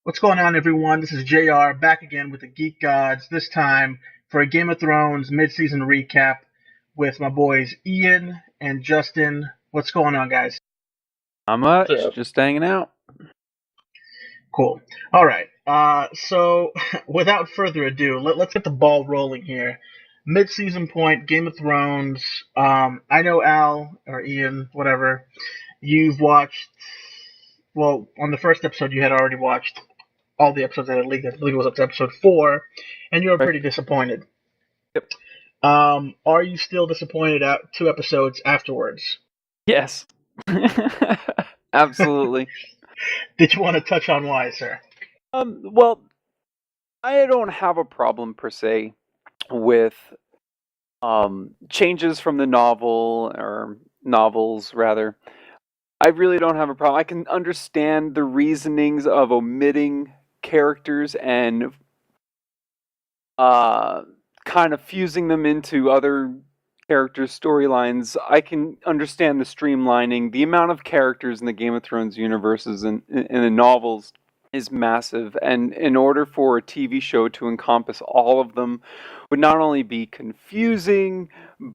What's going on, everyone? This is JR back again with the Geek Gods, this time for a Game of Thrones mid-season recap with my boys Ian and Justin. What's going on, guys? Not much, So, just hanging out. Cool. All right. So without further ado, let's get the ball rolling here. Mid-season point, Game of Thrones. I know Al or Ian, whatever. You've watched. Well, on the first episode, you had already watched all the episodes that had leaked. I believe it was up to episode 4, and you were Right. pretty disappointed. Yep. Are you still disappointed at 2 episodes afterwards? Yes. Absolutely. Did you want to touch on why, sir? Well, I don't have a problem per se with changes from the novel or novels rather. I really don't have a problem. I can understand the reasonings of omitting characters and uh kind of fusing them into other characters' storylines. I can understand the streamlining. The amount of characters in the Game of Thrones universes and in the novels is massive, and in order for a TV show to encompass all of them would not only be confusing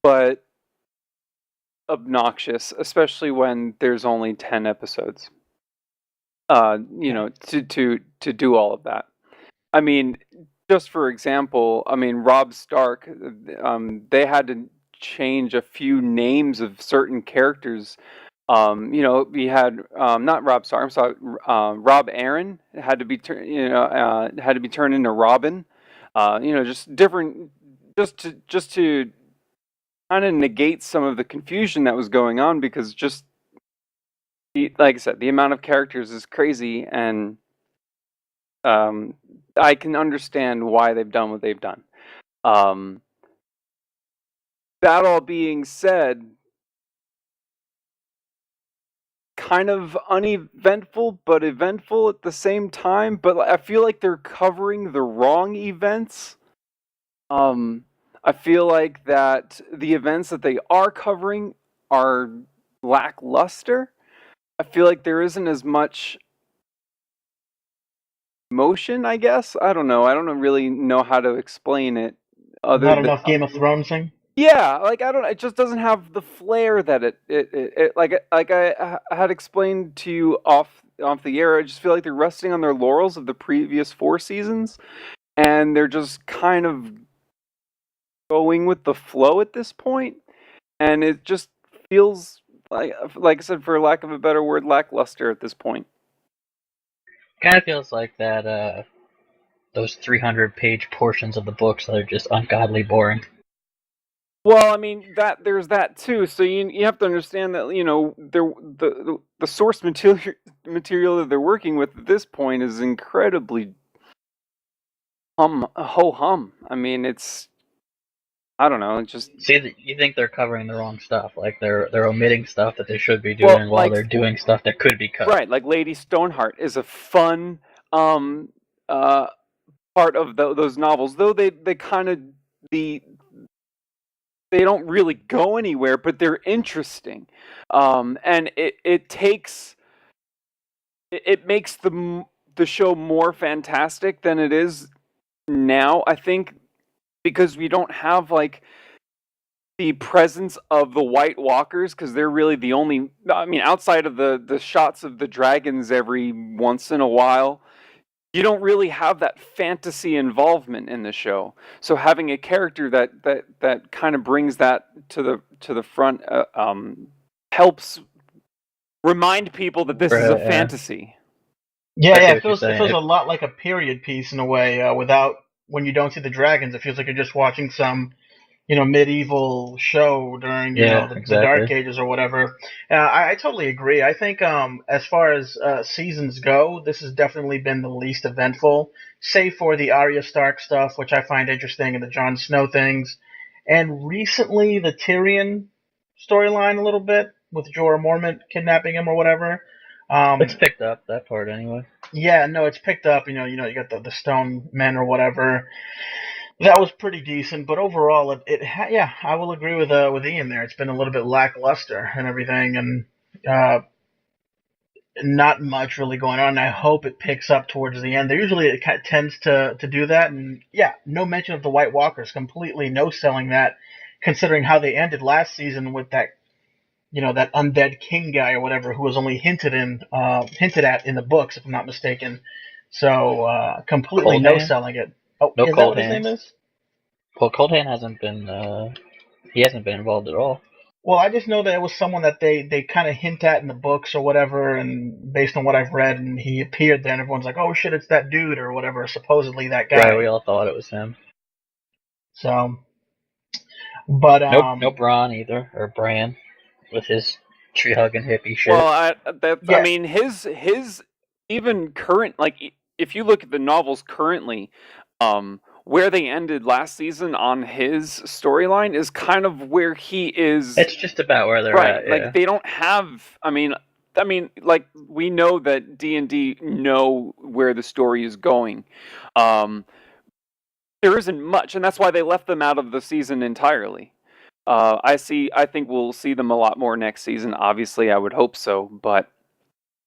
but obnoxious, especially when there's only 10 episodes. To do all of that. I mean, just for example, I mean Rob Stark. They had to change a few names of certain characters. We had not Rob Stark. I'm sorry, Rob Aaron had to be had to be turned into Robin. Just different, just to kind of negate some of the confusion that was going on because just like I said, the amount of characters is crazy and um, I can understand why they've done what they've done. Um, that all being said, kind of uneventful but eventful at the same time. But I feel like they're covering the wrong events. Um, I feel like that the events that they are covering are lackluster. I feel like there isn't as much motion. I guess I don't know. I don't really know how to explain it. Other Not than enough Game of Thronesing? yeah, like I don't. It just doesn't have the flair that it like I had explained to you off the air. I just feel like they're resting on their laurels of the previous 4 seasons, and they're just kind of going with the flow at this point, and it just feels like I said, for lack of a better word, lackluster at this point. kind of feels like that. Those 300-page portions of the books that are just ungodly boring. Well, I mean that there's that too. So you have to understand that the source material that they're working with at this point is incredibly ho hum. I mean, it's I don't know. It's just See, you think they're covering the wrong stuff? Like they're omitting stuff that they should be well, doing while they're doing stuff that could be cut. right, like Lady Stoneheart is a fun um uh part of those novels, though they kind of the they don't really go anywhere, but they're interesting, and it makes the show more fantastic than it is now. I think because we don't have like the presence of the White Walkers because they're really the only. I mean, outside of the shots of the dragons every once in a while, you don't really have that fantasy involvement in the show. So having a character that kind of brings that to the front helps remind people that this is a Right, yeah. fantasy. Yeah, I yeah. see It what you're feels it saying. feels a lot like a period piece in a way. Without when you don't see the dragons, it feels like you're just watching some medieval show during Yeah, the Dark exactly. Ages or whatever. I totally agree. I think as far as seasons go, this has definitely been the least eventful, save for the Arya Stark stuff, which I find interesting, and the Jon Snow things, and recently the Tyrion storyline a little bit with Jorah Mormont kidnapping him or whatever. It's Um, picked up that part anyway. yeah, no, it's picked up. You got the Stone Men or whatever. That was pretty decent, but overall, yeah, I will agree with Ian there. It's been a little bit lackluster and everything, and uh, not much really going on. I hope it picks up towards the end. There usually it tends to do that, and yeah, no mention of the White Walkers. Completely no selling that, considering how they ended last season with that that undead king guy or whatever who was only hinted at in the books, if I'm not mistaken. So completely Cold no Hand? selling it. Oh, No is that Cold what his name Hands. is? Well, Cold Hand hasn't been. He hasn't been involved at all. Well, I just know that it was someone that they kind of hint at in the books or whatever, and based on what I've read, and he appeared there, and everyone's like, "Oh shit, it's that dude" or whatever, supposedly that Right, we guy. all thought it was him. So, but No Bron either, or Bran, with his tree hugging hippie shit. Well, I yeah, mean, his even current, like, if you look at the novels currently, where they ended last season on his storyline is kind of where he is. It's just about where they're right. at. Yeah. Like, they don't have. I mean, like, we know that D&D know where the story is going. There isn't much, and that's why they left them out of the season entirely. I think we'll see them a lot more next season. Obviously, I would hope so, but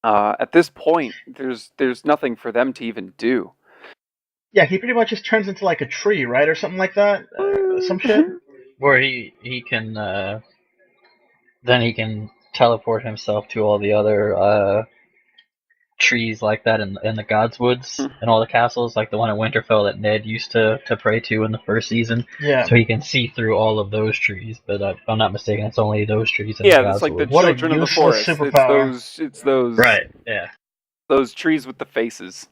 at this point, there's nothing for them to even do. yeah, he pretty much just turns into like a tree, right, or something like that, some shit. Where he can then he can teleport himself to all the other trees like that in the Godswoods and all the castles, like the one in Winterfell that Ned used to pray to in the first season. Yeah. So he can see through all of those trees, but if I'm not mistaken, it's only those trees in Yeah, the that's like the Godswoods. What a children of the useless forest. superpower. It's those Right, yeah. those trees with the faces.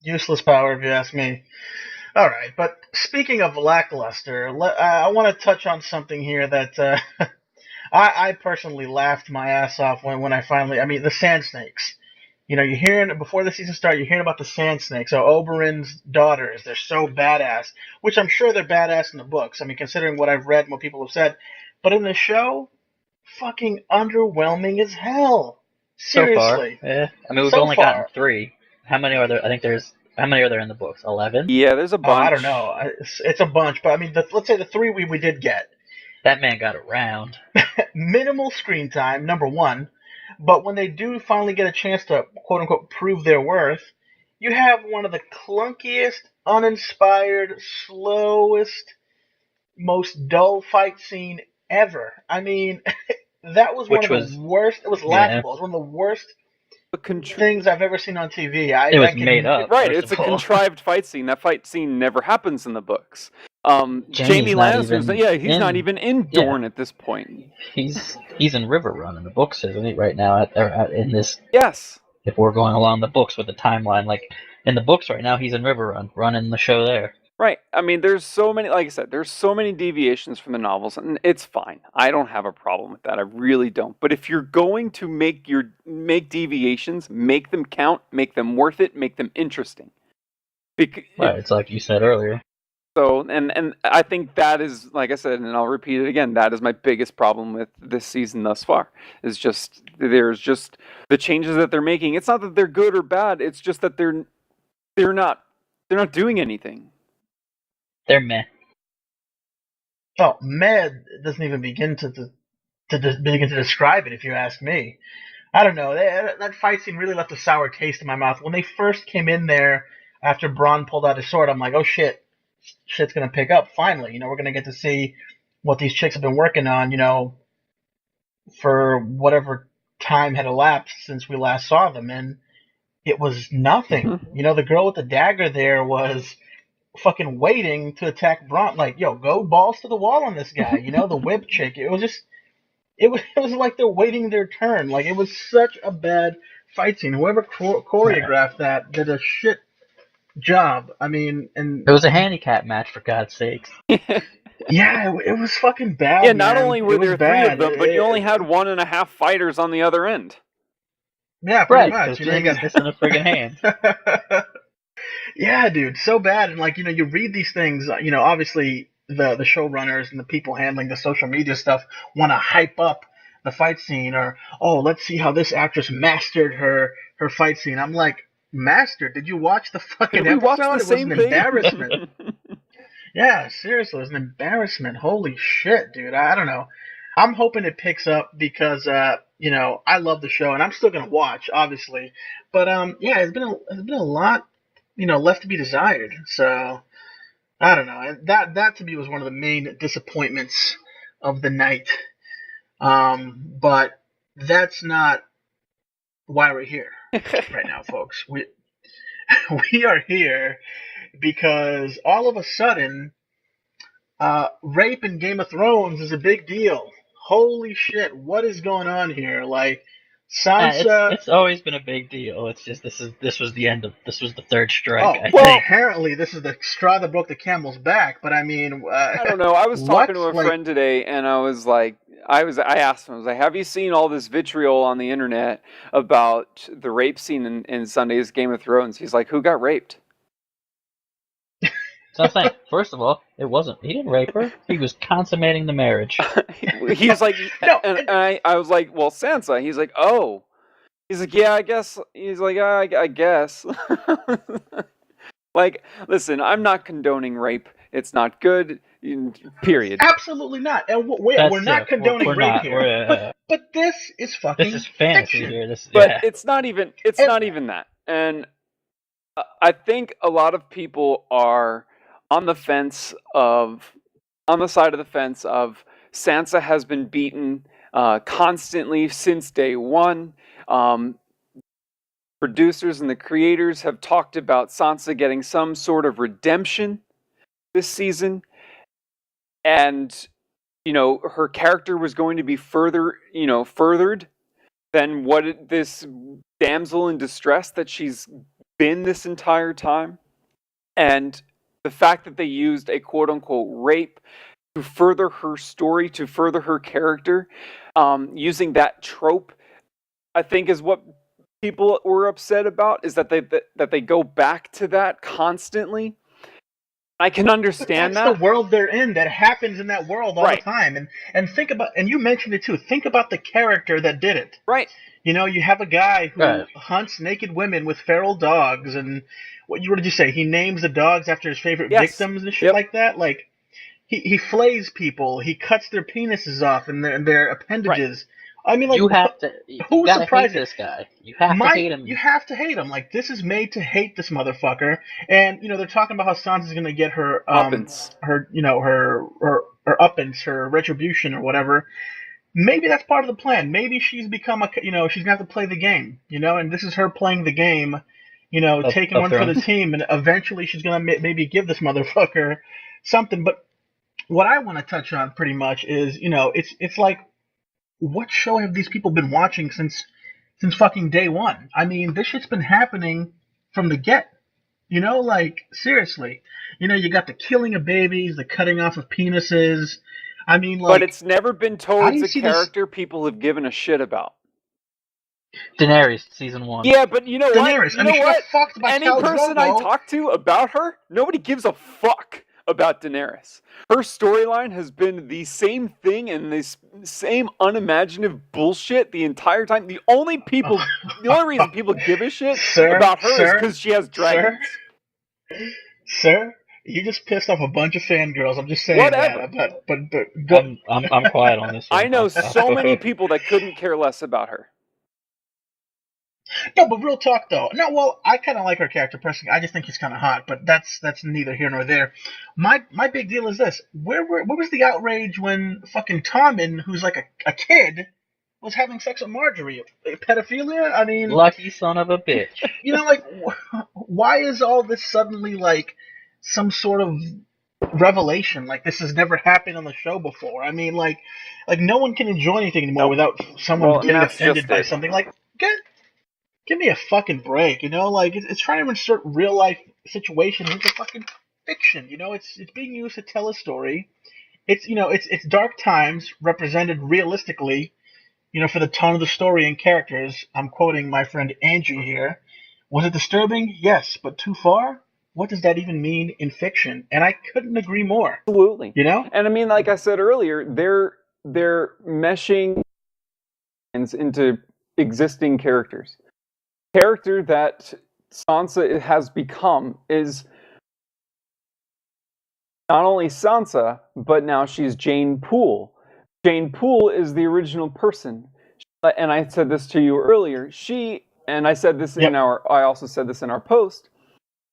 Useless power, if you ask me. All right, but speaking of lackluster, I want to touch on something here that I personally laughed my ass off when I finally. I mean, the Sand Snakes. You're hearing before the season started. You're hearing about the Sand Snakes. So Oberyn's daughters, they're so badass, which I'm sure they're badass in the books. I mean, considering what I've read and what people have said, but in the show, fucking underwhelming as hell. Seriously. So far, yeah. I mean, we've So only far. gotten 3. How many are there? I think there's. How many are there in the books? 11? Yeah, there's a bunch. I don't know. It's a bunch, but I mean, let's say the 3 we did get. That man got around. Minimal screen time, number one. But when they do finally get a chance to, quote unquote, prove their worth, you have one of the clunkiest, uninspired, slowest, most dull fight scene ever. I mean, that was one of the worst. It was laughable. It was one of the worst things I've ever seen on TV. It was made up. Right, it's a contrived fight scene. That fight scene never happens in the books. Jamie Lannister's he's not even in Dorne at this point. He's in Riverrun in the books, isn't he? Right now, in this. Yes. If we're going along the books with the timeline, like in the books right now, he's in Riverrun, running the show there. Right. I mean, there's so many. Like I said, there's so many deviations from the novels, and it's fine. I don't have a problem with that. I really don't. But if you're going to make deviations, make them count, make them worth it, make them interesting. Right. It's like you said earlier. So, and I think that is, like I said, and I'll repeat it again, that is my biggest problem with this season thus far. Is just there's just the changes that they're making. It's not that they're good or bad. It's just that they're not doing anything. They're meh. Oh, meh doesn't even begin to describe it. If you ask me, I don't know. That fight scene really left a sour taste in my mouth. When they first came in there after Bronn pulled out his sword, I'm like, oh shit. Shit's gonna pick up finally. We're gonna get to see what these chicks have been working on, for whatever time had elapsed since we last saw them, and it was nothing. The girl with the dagger there was fucking waiting to attack Bronn. Like, yo, go balls to the wall on this guy. The whip chick. It was just, it was like they're waiting their turn. Like, it was such a bad fight scene. Whoever choreographed that did a shit job. I mean, and it was a handicap match, for God's sakes. Yeah, it was fucking bad. Yeah, not man. only were there 3 of them, but you only had 1.5 fighters on the other end. Yeah, pretty much. You got missing a friggin' hand. Yeah, dude, so bad. And you read these things. Obviously the showrunners and the people handling the social media stuff want to hype up the fight scene, or let's see how this actress mastered her fight scene. I'm like, mastered? Did you watch the fucking episode? It was an embarrassment. Yeah, seriously, it was an embarrassment. Holy shit, dude. I don't know. I'm hoping it picks up because I love the show, and I'm still gonna watch, obviously. But yeah, it's been a lot, left to be desired. So I don't know. And that to me was one of the main disappointments of the night. But that's not why we're here right now, folks. We are here because all of a sudden, rape in Game of Thrones is a big deal. Holy shit! What is going on here? Like Sansa. It's always been a big deal. It's just this was the third strike. Oh, I well, think. apparently this is the straw that broke the camel's back. But I mean, I don't know. I was what? talking to a Like, friend today, and I was like, I asked him, I was like, have you seen all this vitriol on the internet about the rape scene in Sunday's Game of Thrones? He's like, who got raped? So I'm saying, first of all, it wasn't. He didn't rape her. He was consummating the marriage. He was like, no, and I was like, well, Sansa. He's like, oh. He's like, yeah, I guess. He's like, I guess. Like, listen, I'm not condoning rape. It's not good. Period. absolutely not. And we're not condoning we're rape not. here. But this is fucking This is fantasy fiction. here. But Yeah. it's not even. It's not even that. And I think a lot of people are on the side of the fence of Sansa has been beaten constantly since day one. Producers and the creators have talked about Sansa getting some sort of redemption this season, and her character was going to be furthered than this damsel in distress that she's been this entire time. And the fact that they used a quote unquote rape to further her story, to further her character, using that trope, I think is what people were upset about, is that they go back to that constantly. I can understand that's that. the world they're in. That happens in that world all Right. the time. And think about, and you mentioned it too. Think about the character that did it. Right. You have a guy who Right. hunts naked women with feral dogs, and what did you say? He names the dogs after his favorite Yes. victims and shit Yep. like that. Like he flays people. He cuts their penises off and their appendages. I mean, like, You have to. You who's gotta surprised hate this guy. You have to hate him. You have to hate him. Like, this is made to hate this motherfucker. And they're talking about how Sansa's gonna get her Uppance. her uppance, her retribution or whatever. Maybe that's part of the plan. Maybe she's become she's gonna have to play the game. And this is her playing the game. Taking one for the team, and eventually she's gonna maybe give this motherfucker something. But what I want to touch on pretty much is, it's like, what show have these people been watching since fucking day one? I mean, this shit's been happening from the get. Like, seriously. You got the killing of babies, the cutting off of penises. I mean, like, but it's never been how do towards you a see this- character people have given a shit about. Daenerys, season 1. Yeah, but you know Daenerys. what? You know she what? got fucked by Any Khal person I Drogo. talk to about her, nobody gives a fuck about Daenerys. Her storyline has been the same thing and this same unimaginative bullshit the entire time. The only reason people give a shit about her is because she has dragons. Sir, you just pissed off a bunch of fangirls. I'm just saying Whatever. that. But go. I'm quiet on this one. I know so many people that couldn't care less about her. No, but real talk though. No, well, I kind of like her character personally. I just think he's kind of hot, but that's neither here nor there. My big deal is this: where was the outrage when fucking Tommen, who's like a kid, was having sex with Marjorie? Pedophilia? I mean, Lucky son of a bitch. like, why is all this suddenly like some sort of revelation? Like, this has never happened on the show before. I mean, like no one can enjoy anything anymore without someone getting offended by something. Like, give me a fucking break, Like, it's trying to insert real life situations into fucking fiction, It's being used to tell a story. It's dark times represented realistically, for the tone of the story and characters. I'm quoting my friend Andrew here. Was it disturbing? Yes, but too far? What does that even mean in fiction? And I couldn't agree more. Absolutely. And I mean, like I said earlier, they're meshing into existing characters. Character that Sansa has become is not only Sansa, but now she's Jane Poole. Jane Poole is the original person. and I said this to you earlier. I said this Yep. I also said this in our post.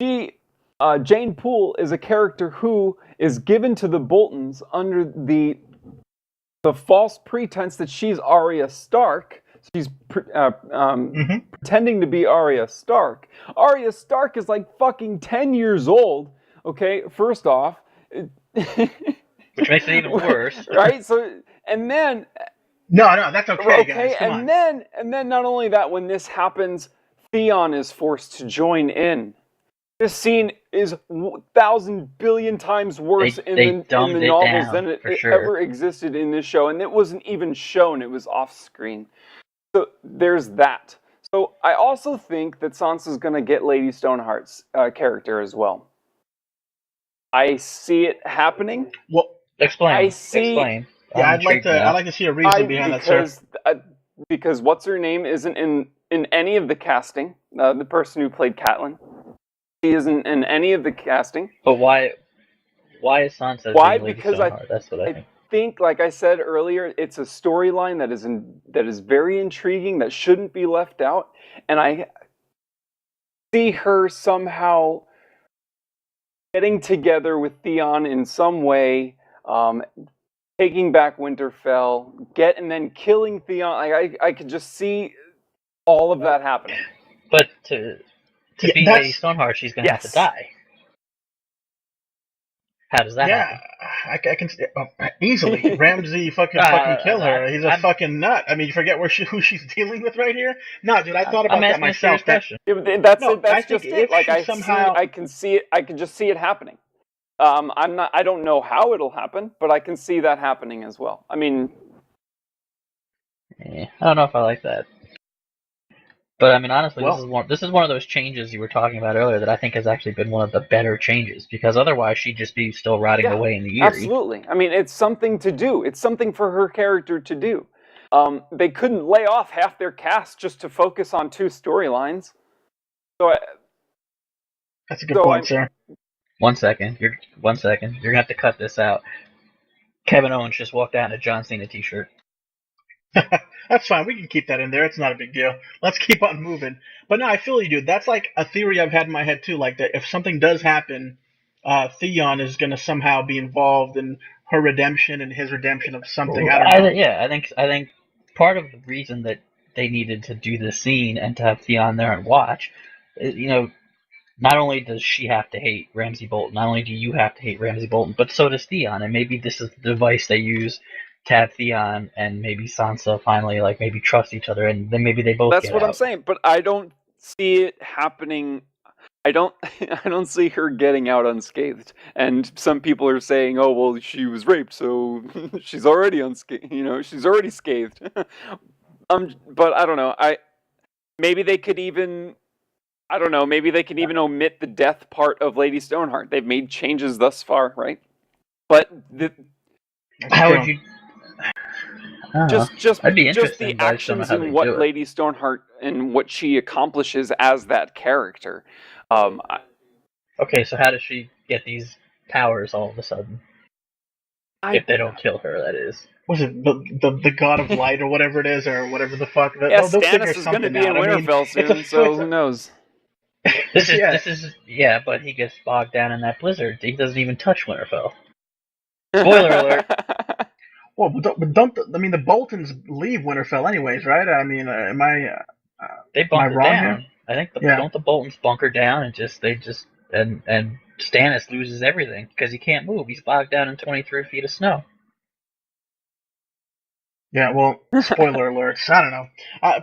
Jane Poole is a character who is given to the Boltons under the false pretense that she's Arya Stark. She's pretending to be Arya Stark. Arya Stark is like fucking 10 years old. Okay, first off. Which makes it even worse. Right? So, and then... No, that's okay, guys. Come on. And then not only that, when this happens, Theon is forced to join in. This scene is 1,000 billion times worse in the novels than it ever existed in this show. And it wasn't even shown, it was off screen. So there's that. So I also think that Sansa's going to get Lady Stoneheart's character as well. I see it happening. Well, explain. Yeah, I'd like to see a reason behind that, sir. Because what's her name isn't in any of the casting. The person who played Catelyn, she isn't in any of the casting. But why is Sansa? Why? Lady Because Stoneheart? That's what I think, like I said earlier, it's a storyline that is very intriguing that shouldn't be left out, and I see her somehow getting together with Theon in some way. Taking back Winterfell, and then killing Theon. I could just see all of that happening. But to be Lady Stoneheart, she's going to have to die. How does that happen? Yeah, I can easily. Ramsay fucking kill her. He's a fucking nut. I mean, you forget who she's dealing with right here? No, dude, I thought about that myself. That's just it. Like I can see it. I can just see it happening. I don't know how it'll happen, but I can see that happening as well. I mean, I don't know if I like that. But I mean, honestly, this is one of those changes you were talking about earlier that I think has actually been one of the better changes, because otherwise she'd just be still rotting away in the Eyrie. Absolutely. I mean, it's something to do. It's something for her character to do. They couldn't lay off half their cast just to focus on 2 storylines. So that's a good point, sir. 1 second. You're gonna have to cut this out. Kevin Owens just walked out in a John Cena t-shirt. That's fine. We can keep that in there. It's not a big deal. Let's keep on moving. But no, I feel you, dude. That's like a theory I've had in my head too. Like that, if something does happen, Theon is gonna somehow be involved in her redemption and his redemption of something. I don't know. I think part of the reason that they needed to do this scene and to have Theon there and watch, not only does she have to hate Ramsay Bolton, not only do you have to hate Ramsay Bolton, but so does Theon. And maybe this is the device they use to have Theon and maybe Sansa finally maybe trust each other, and then maybe they both That's what I'm saying, but I don't see it happening. I don't see her getting out unscathed. And some people are saying, "Oh, well, she was raped, so she's already unscathed. She's already scathed." But I don't know. Maybe they could even omit the death part of Lady Stoneheart. They've made changes thus far, right? But how would you? Just the actions and what Lady Stoneheart and what she accomplishes as that character. Okay, so how does she get these powers all of a sudden? If they don't kill her, that is. Was it the God of Light or whatever it is, or whatever the fuck? Stannis is going to be in Winterfell soon, so who knows? This is but he gets bogged down in that blizzard. He doesn't even touch Winterfell. Spoiler alert. Well, but the Boltons leave Winterfell anyways, right? I mean, they bunker down. Here? I think don't the Boltons bunker down and and Stannis loses everything because he can't move. He's bogged down in 23 feet of snow. Yeah, well, spoiler alerts. I don't know.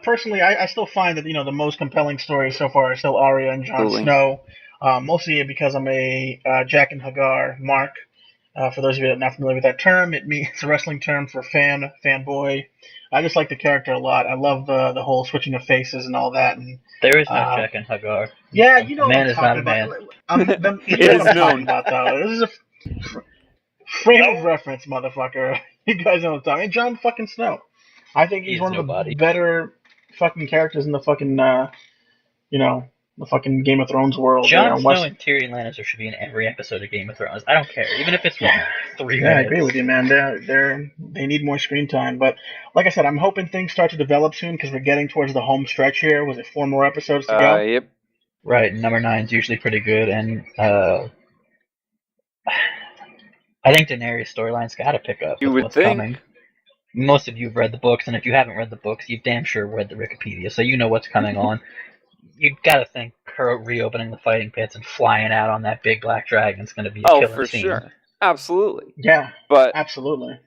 Personally, I still find that the most compelling stories so far are still Arya and Jon Snow. Mostly because I'm a Jack and Hagar mark. For those of you that are not familiar with that term, it's a wrestling term for fanboy. I just like the character a lot. I love the whole switching of faces and all that. And there is no Jack and Hagar. Yeah, you know man is not a man. It is known. This is a frame of reference, motherfucker. You guys know what I'm talking about. Jon fucking Snow. I think he's one of the better fucking characters in the fucking the fucking Game of Thrones world. Jon on Snow West. and Tyrion Lannister should be in every episode of Game of Thrones. I don't care, even if it's Yeah. 3 Yeah, I minutes. agree with you, man. They need more screen time. But like I said, I'm hoping things start to develop soon because we're getting towards the home stretch here. Was it 4 more episodes to go? Yep. Right, number 9 is usually pretty good, and I think Daenerys' storyline's got to pick up You with would what's think. coming. Most of you've read the books, and if you haven't read the books, you've damn sure read the Wikipedia, so you know what's coming on. You've got to think her reopening the fighting pits and flying out on that big black dragon's going to be a killer for scene. sure. Absolutely. Yeah, But absolutely.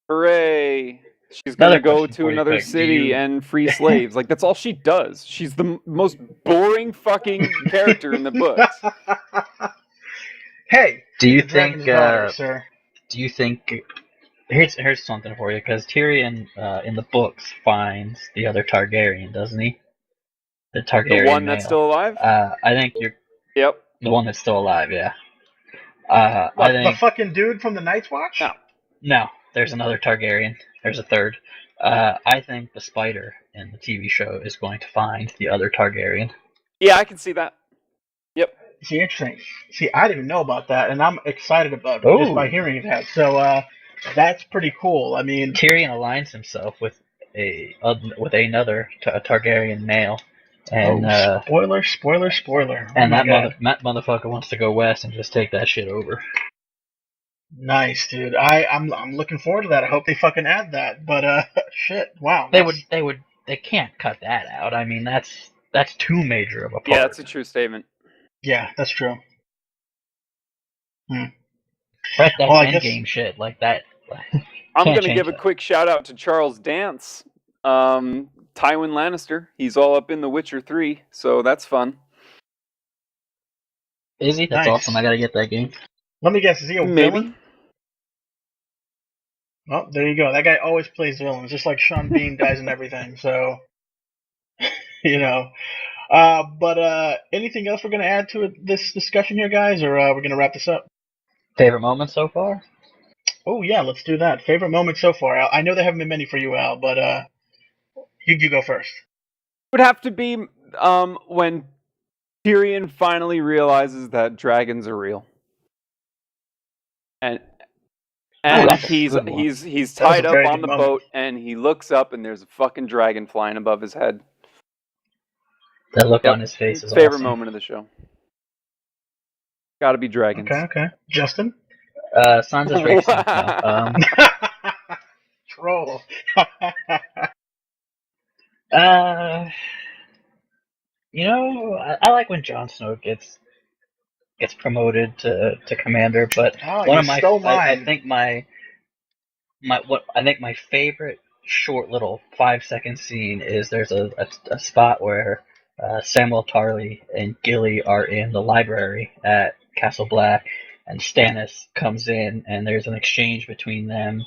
hooray! She's gonna go question to for you, another Craig. city and free slaves. Like, that's all she does. She's the most boring fucking character in the books. Hey, Do you the dragon's think? daughter, sir. Do you think? Here's something for you, because Tyrion in the books finds the other Targaryen, doesn't he? The Targaryen The one male. that's still alive? I think you're Yep. the one that's still alive. Yeah. What, I the think fucking dude from the Night's Watch? no. There's another Targaryen. There's a third. I think the Spider in the TV show is going to find the other Targaryen. Yeah, I can see that. Yep. See, interesting. See, I didn't even know about that, and I'm excited about it just by hearing that. So, that's pretty cool. I mean, Tyrion aligns himself with another Targaryen male, and spoiler. and Oh that motherfucker wants to go west and just take that shit over. Nice, dude. I'm looking forward to that. I hope they fucking add that. But shit, wow. They can't cut that out. I mean, that's too major of a part. Yeah, that's a true statement. Yeah, that's true. Right, that's endgame shit like that. I'm gonna give a quick shout out to Charles Dance, Tywin Lannister. He's all up in The Witcher 3, so that's fun. Is he? That's awesome. I gotta get that game. Let me guess. Is he a Maybe. villain? Oh, there you go. That guy always plays villains, just like Sean Bean dies in everything. So, you know. But anything else we're gonna add to this discussion here, guys, or we're gonna wrap this up? Favorite moment so far? Oh yeah, let's do that. Favorite moment so far. I know there haven't been many for you, Al, but you go first. It would have to be when Tyrion finally realizes that dragons are real, and he's tied up on the boat, and he looks up, and there's a fucking dragon flying above his head. That look on his face is favorite awesome. moment of the show. Got to be dragons. Okay. Justin? Sansa's racing. Troll. I like when Jon Snow gets promoted to commander, but one of my I think my favorite short little 5-second scene is there's a spot where Samwell Tarly and Gilly are in the library at Castle Black, and Stannis comes in, and there's an exchange between them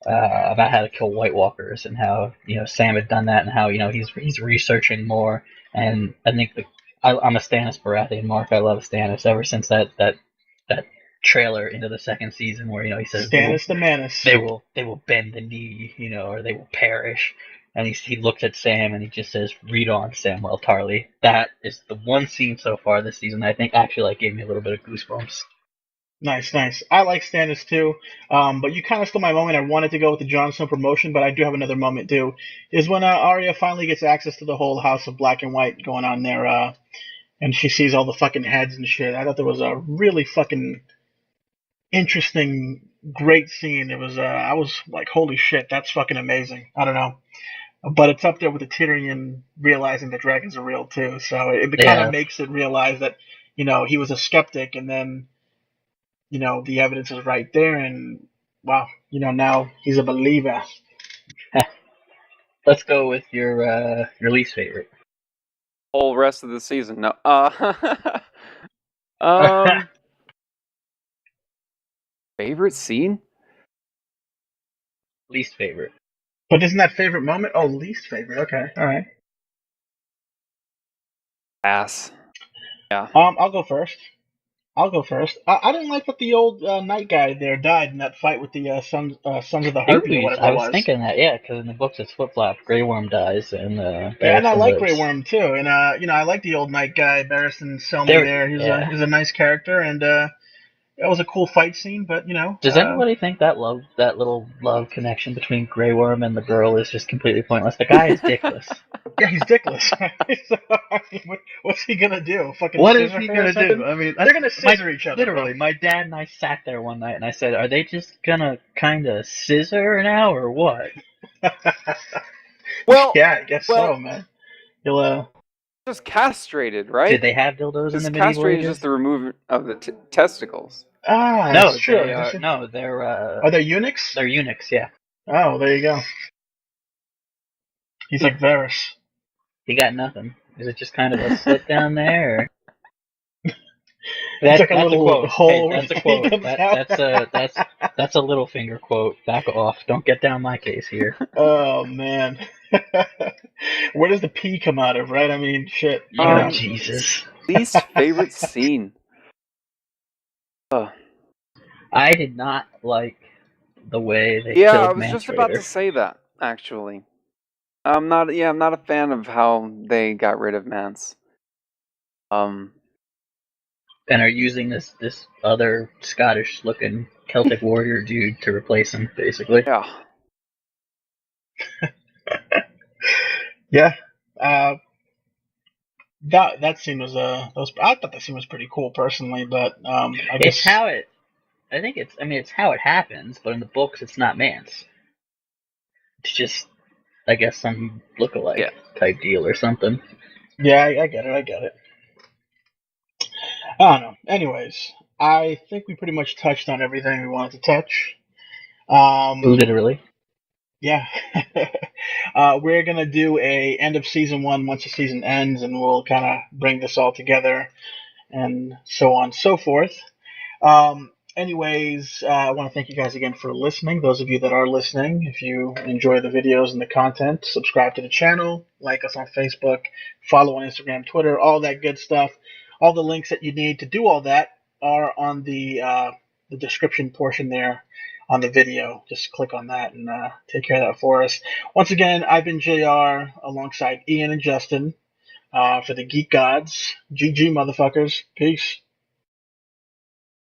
about how to kill White Walkers, and how Sam had done that, and how he's researching more. And I think I'm a Stannis Baratheon, Mark. I love Stannis ever since that trailer into the second season where he says Stannis the Manus. They will bend the knee, or they will perish. And he looks at Sam and he just says, "Read on, Samwell Tarly." That is the one scene so far this season that I think actually gave me a little bit of goosebumps. Nice. I like Stannis too, but you kind of stole my moment. I wanted to go with the Jon Snow promotion, but I do have another moment too. Is when Arya finally gets access to the whole House of Black and White going on there, and she sees all the fucking heads and shit. I thought there was a really fucking interesting, great scene. It was, I was like, holy shit, that's fucking amazing. I don't know. But it's up there with the Tyrion realizing that dragons are real too. So it kind of makes it realize that, he was a skeptic, and then, the evidence is right there, and wow, now he's a believer. Let's go with your least favorite. Whole rest of the season. No. Favorite scene? Least favorite. But isn't that favorite moment? Oh, least favorite. Okay, all right. Pass. Yeah. I'll go first. I'll go first. I didn't like that the old night guy there died in that fight with the Sons of the Harpy or whatever I it was was. thinking that, yeah, because in the books it's flip flop. Grey Worm dies and Yeah, and I Barristan like Grey lives. Worm too, and I like the old night guy, Barristan Selmy There, there. yeah. He's a nice character, and that was a cool fight scene. But Does anybody think that little love connection between Grey Worm and the girl is just completely pointless? The guy is dickless. yeah, he's dickless. So, I mean, what's he gonna do? Fucking What is scissor he her or gonna something? do? I mean, They're gonna scissor each other, literally, my dad and I sat there one night and I said, "Are they just gonna kind of scissor now or what?" bro. Well, Yeah, I guess well, so, man. You'll just castrated, Did right? they have dildos in Because the medieval castrated is ages? just the removal of the testicles. that's true. They are. No, Are they eunuchs? they're eunuchs. Yeah, Oh, there you go. He's like Varys. he got nothing. Is it just kind of a slit down there? Or? It's like a That's a little quote. hole Hey, where that's the a pee quote. comes out. That's a little finger quote. Back off. Don't get down my case here. Oh man. Where does the pee come out of, right? I mean, shit. Jesus. Least favorite scene. I did not like the way they Yeah, I killed was Mance just about to Rayder. say that, actually. I'm not a fan of how they got rid of Mance. And are using this other Scottish looking Celtic warrior dude to replace him, basically. Yeah. Yeah. That scene was I thought that scene was pretty cool personally, but I guess It's how it. I think it's. I mean, it's how it happens, but in the books, it's not Mance. It's just, I guess, some look-alike type deal or something. yeah, I get it. I get it. I don't know. Anyways, I think we pretty much touched on everything we wanted to touch. Literally. Yeah. We're gonna do a end of season 1 once the season ends, and we'll kind of bring this all together and so on and so forth. Anyways, I want to thank you guys again for listening. Those of you that are listening, if you enjoy the videos and the content, subscribe to the channel, like us on Facebook, follow on Instagram, Twitter, all that good stuff. All the links that you need to do all that are on the description portion there on the video. Just click on that and take care of that for us. Once again, I've been JR alongside Ian and Justin for the Geek Gods. GG, motherfuckers. Peace.